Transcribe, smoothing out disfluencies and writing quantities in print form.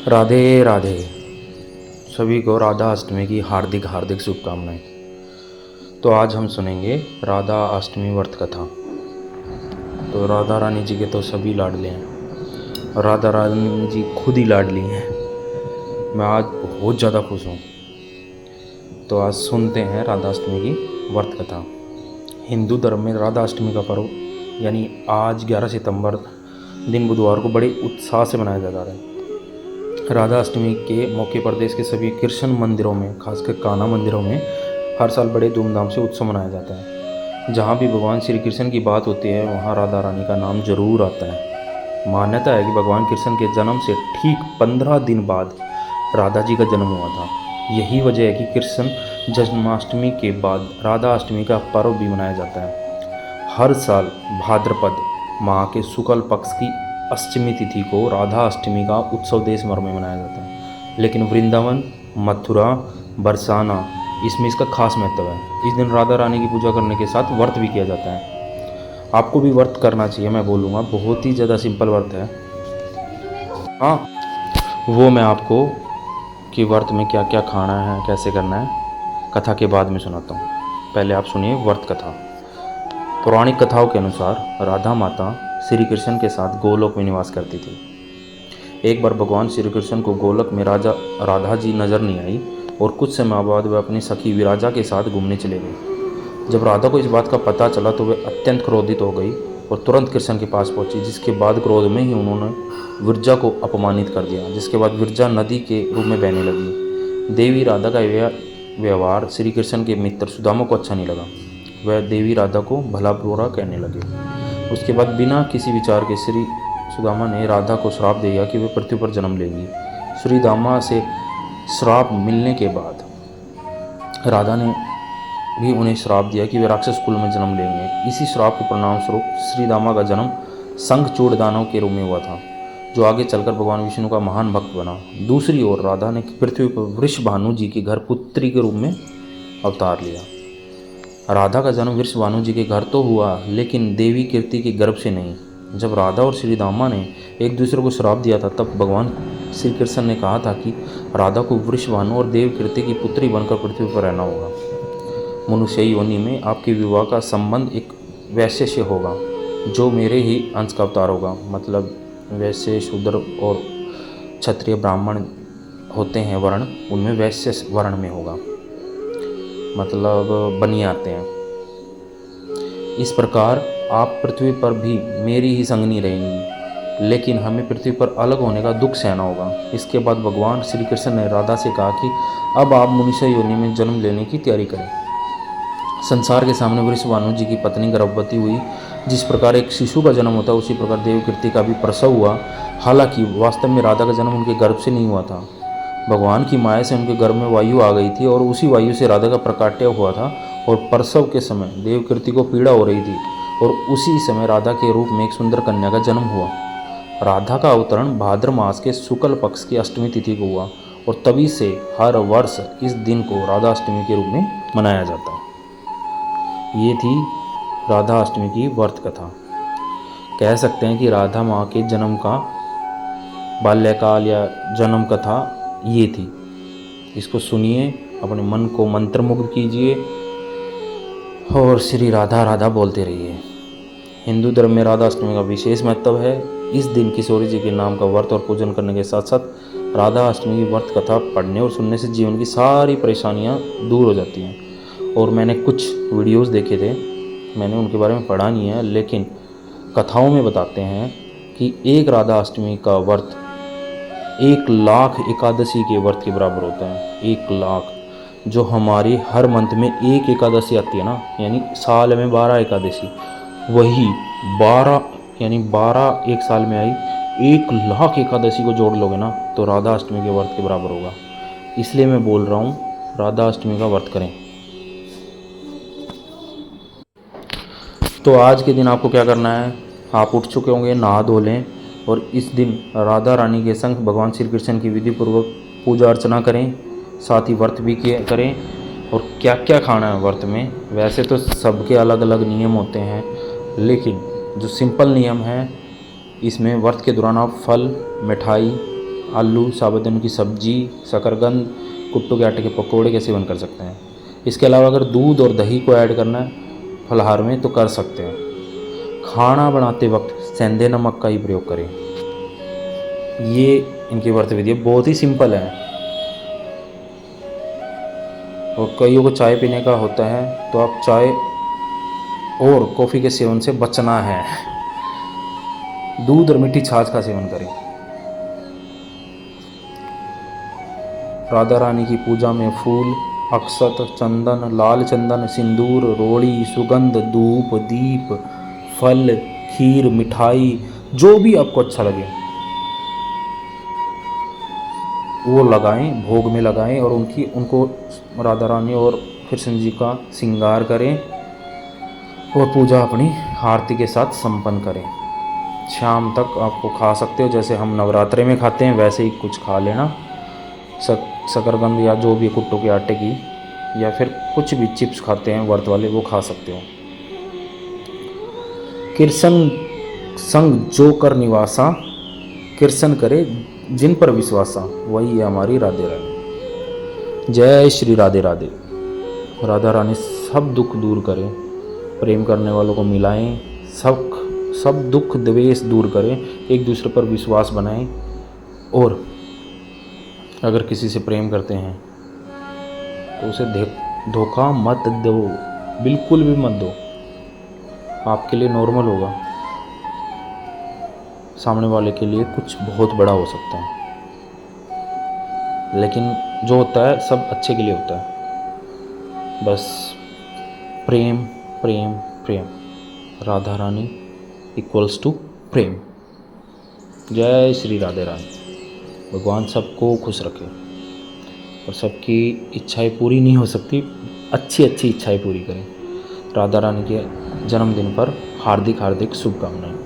राधे राधे। सभी को राधा अष्टमी की हार्दिक हार्दिक शुभकामनाएं। तो आज हम सुनेंगे राधा अष्टमी व्रत कथा। तो राधा रानी जी के तो सभी लाडले हैं और राधा रानी जी खुद ही लाडली हैं। मैं आज बहुत ज़्यादा खुश हूँ। तो आज सुनते हैं राधा अष्टमी की व्रत कथा। हिंदू धर्म में राधा अष्टमी का पर्व यानी आज 11 सितंबर दिन बुधवार को बड़े उत्साह से मनाया जा रहा है। राधा अष्टमी के मौके पर देश के सभी कृष्ण मंदिरों में, खासकर कान्हा मंदिरों में हर साल बड़े धूमधाम से उत्सव मनाया जाता है। जहाँ भी भगवान श्री कृष्ण की बात होती है वहाँ राधा रानी का नाम जरूर आता है। मान्यता है कि भगवान कृष्ण के जन्म से ठीक 15 दिन बाद राधा जी का जन्म हुआ था। यही वजह है कि कृष्ण जन्माष्टमी के बाद राधा अष्टमी का पर्व भी मनाया जाता है। हर साल भाद्रपद माह के शुक्ल पक्ष की अष्टमी तिथि को राधा अष्टमी का उत्सव देश भर में मनाया जाता है, लेकिन वृंदावन, मथुरा, बरसाना इसमें इसका खास महत्व है। इस दिन राधा रानी की पूजा करने के साथ व्रत भी किया जाता है। आपको भी व्रत करना चाहिए। मैं बोलूँगा बहुत ही ज़्यादा सिंपल व्रत है। हाँ, वो मैं आपको कि व्रत में क्या क्या खाना है, कैसे करना है, कथा के बाद में सुनाता हूँ। पहले आप सुनिए व्रत कथा। पौराणिक कथाओं के अनुसार राधा माता श्री कृष्ण के साथ गोलोक में निवास करती थी। एक बार भगवान श्री कृष्ण को गोलोक में राधा जी नजर नहीं आई और कुछ समय बाद वे अपनी सखी विराजा के साथ घूमने चले गए। जब राधा को इस बात का पता चला तो वे अत्यंत क्रोधित हो गई और तुरंत कृष्ण के पास पहुंची, जिसके बाद क्रोध में ही उन्होंने विरजा को अपमानित कर दिया। जिसके बाद विरजा नदी के रूप में बहने लगी। देवी राधा का व्यवहार श्री कृष्ण के मित्र सुदामा को अच्छा नहीं लगा। वह देवी राधा को भला बुरा कहने लगे। उसके बाद बिना किसी विचार के श्री सुदामा ने राधा को श्राप दिया कि वे पृथ्वी पर जन्म लेंगी। श्री दामा से श्राप मिलने के बाद राधा ने भी उन्हें श्राप दिया कि वे राक्षस कुल में जन्म लेंगे। इसी श्राप के परिणाम स्वरूप श्री दामा का जन्म शंखचूड़ दानव के रूप में हुआ था, जो आगे चलकर भगवान विष्णु का महान भक्त बना। दूसरी ओर राधा ने पृथ्वी पर वृषभानु जी के घर पुत्री के रूप में अवतार लिया। राधा का जन्म वृषभानु जी के घर तो हुआ, लेकिन देवी कीर्ति के गर्भ से नहीं। जब राधा और श्री दामा ने एक दूसरे को श्राप दिया था, तब भगवान श्री कृष्ण ने कहा था कि राधा को वृषभानु और देव कीर्ति की पुत्री बनकर पृथ्वी पर रहना होगा। मनुष्य योनि में आपके विवाह का संबंध एक वैश्य से होगा, जो मेरे ही अंश का अवतार होगा। मतलब वैश्य, शूद्र और क्षत्रिय ब्राह्मण होते हैं वर्ण, उनमें वैश्य वर्ण में होगा, मतलब बनी आते हैं। इस प्रकार आप पृथ्वी पर भी मेरी ही संगनी रहेंगी, लेकिन हमें पृथ्वी पर अलग होने का दुख सहना होगा। इसके बाद भगवान श्री कृष्ण ने राधा से कहा कि अब आप मनुष्य योनि में जन्म लेने की तैयारी करें। संसार के सामने वृषभानु जी की पत्नी गर्भवती हुई। जिस प्रकार एक शिशु का जन्म होता है, उसी प्रकार देवकीर्ति का भी प्रसव हुआ। हालांकि वास्तव में राधा का जन्म उनके गर्भ से नहीं हुआ था। भगवान की माया से उनके गर्भ में वायु आ गई थी और उसी वायु से राधा का प्रकाट्य हुआ था और प्रसव के समय देवकीर्ति को पीड़ा हो रही थी और उसी समय राधा के रूप में एक सुंदर कन्या का जन्म हुआ। राधा का अवतरण भाद्र मास के शुक्ल पक्ष की अष्टमी तिथि को हुआ और तभी से हर वर्ष इस दिन को राधा अष्टमी के रूप में मनाया जाता है। ये थी राधा अष्टमी की व्रत कथा। कह सकते हैं कि राधा माँ के जन्म का बाल्यकाल या जन्म कथा ये थी। इसको सुनिए, अपने मन को मंत्रमुग्ध कीजिए और श्री राधा राधा बोलते रहिए। हिंदू धर्म में राधा अष्टमी का विशेष महत्व है। इस दिन किशोरी जी के नाम का व्रत और पूजन करने के साथ साथ राधा अष्टमी की व्रत कथा पढ़ने और सुनने से जीवन की सारी परेशानियां दूर हो जाती हैं। और मैंने कुछ वीडियोस देखे थे, मैंने उनके बारे में पढ़ा नहीं है, लेकिन कथाओं में बताते हैं कि एक राधा अष्टमी का व्रत 1 लाख एकादशी के व्रत के बराबर होता है। 1 लाख, जो हमारी हर मंथ में एक एकादशी आती है ना, यानी साल में 12 एकादशी, वही 12 यानी 12 एक साल में आई 1 लाख एकादशी को जोड़ लोगे ना तो राधा अष्टमी के व्रत के बराबर होगा। इसलिए मैं बोल रहा हूँ राधा अष्टमी का व्रत करें। तो आज के दिन आपको क्या करना है, आप उठ चुके होंगे, नहा धो लें और इस दिन राधा रानी के संग भगवान श्री कृष्ण की विधि पूर्वक पूजा अर्चना करें, साथ ही व्रत भी करें। और क्या क्या खाना है व्रत में, वैसे तो सबके अलग अलग नियम होते हैं, लेकिन जो सिंपल नियम है, इसमें व्रत के दौरान आप फल, मिठाई, आलू, साबुदाने की सब्जी, शकरकंद, कुट्टू के आटे के पकोड़े का सेवन कर सकते हैं। इसके अलावा अगर दूध और दही को ऐड करना है फलाहार में तो कर सकते हैं। खाना बनाते वक्त सेंधे नमक का ही प्रयोग करें। ये इनकी व्रत विधि बहुत ही सिंपल है। और कईयों को चाय पीने का होता है तो आप चाय और कॉफ़ी के सेवन से बचना है। दूध और मीठी छाछ का सेवन करें। राधा रानी की पूजा में फूल, अक्षत, चंदन, लाल चंदन, सिंदूर, रोड़ी, सुगंध, धूप, दीप, फल, खीर, मिठाई, जो भी आपको अच्छा लगे वो लगाएं, भोग में लगाएं और उनको राधा रानी और कृष्ण जी का श्रृंगार करें और पूजा अपनी आरती के साथ संपन्न करें। शाम तक आपको खा सकते हो, जैसे हम नवरात्रे में खाते हैं वैसे ही कुछ खा लेना। शकरकंद या जो भी कुट्टू के आटे की, या फिर कुछ भी चिप्स खाते हैं व्रत वाले वो खा सकते हो। कृष्ण संग जो कर निवासा, कृष्ण करे जिन पर विश्वासा, वही है हमारी राधे रानी। जय श्री राधे राधे। राधा रानी सब दुख दूर करें, प्रेम करने वालों को मिलाएं, सब दुख द्वेष दूर करें, एक दूसरे पर विश्वास बनाएं। और अगर किसी से प्रेम करते हैं तो उसे धोखा मत दो, बिल्कुल भी मत दो। आपके लिए नॉर्मल होगा, सामने वाले के लिए कुछ बहुत बड़ा हो सकता है, लेकिन जो होता है सब अच्छे के लिए होता है। बस प्रेम प्रेम प्रेम, राधा रानी इक्वल्स टू प्रेम। जय श्री राधे रानी। भगवान सबको खुश रखे और सबकी इच्छाएं पूरी नहीं हो सकती, अच्छी अच्छी इच्छाएं पूरी करें। राधा रानी के जन्मदिन पर हार्दिक हार्दिक शुभकामनाएं।